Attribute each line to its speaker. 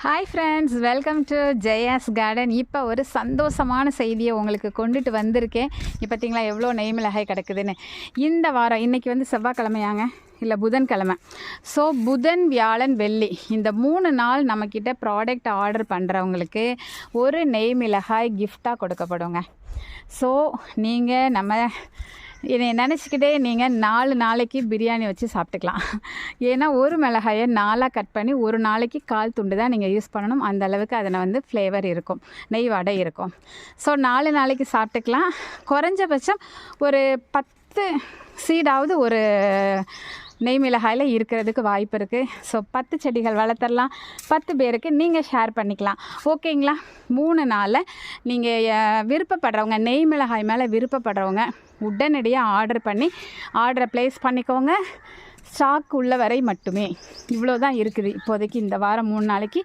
Speaker 1: Hi friends, welcome to Jaya's garden. இப்போ ஒரு சந்தோஷமான செய்தியை உங்களுக்கு கொண்டுட்டு வந்திருக்கேன். இப்போ பார்த்தீங்களா எவ்வளோ நெய் மிளகாய் கிடக்குதுன்னு. இந்த வாரம் இன்றைக்கி வந்து செவ்வாய்க்கிழமையாங்க, இல்லை புதன்கிழமை. ஸோ புதன், வியாழன், வெள்ளி இந்த 3 நாள் நம்மக்கிட்ட ப்ராடக்ட் ஆர்டர் பண்ணுறவங்களுக்கு ஒரு நெய் மிளகாய் கிஃப்டாக கொடுக்கப்படுங்க. ஸோ நீங்கள் நம்ம என்னை நினச்சிக்கிட்டே நீங்கள் 4 நாளைக்கு பிரியாணி வச்சு சாப்பிட்டுக்கலாம். ஏன்னா ஒரு மிளகாயை 4 கட் பண்ணி ஒரு நாளைக்கு 1/4 துண்டு தான் நீங்கள் யூஸ் பண்ணணும். அந்த அளவுக்கு அதில் வந்து ஃப்ளேவர் இருக்கும், நெய் வடை இருக்கும். ஸோ 4 நாளைக்கு சாப்பிட்டுக்கலாம். குறைஞ்சபட்சம் ஒரு 10 சீடாவது ஒரு நெய் மிளகாயில் இருக்கிறதுக்கு வாய்ப்பு இருக்குது. ஸோ 10 செடிகள் வளர்த்துடலாம். 10 பேருக்கு நீங்கள் ஷேர் பண்ணிக்கலாம். ஓகேங்களா? 3 நாளில் நீங்கள் விருப்பப்படுறவங்க, நெய் மிளகாய் மேலே விருப்பப்படுறவங்க உடனடியாக ஆர்டரை ப்ளேஸ் பண்ணிக்கோங்க. ஸ்டாக் உள்ள வரை மட்டுமே. இவ்வளோ தான் இருக்குது இப்போதைக்கு இந்த வாரம் 3 நாளைக்கு.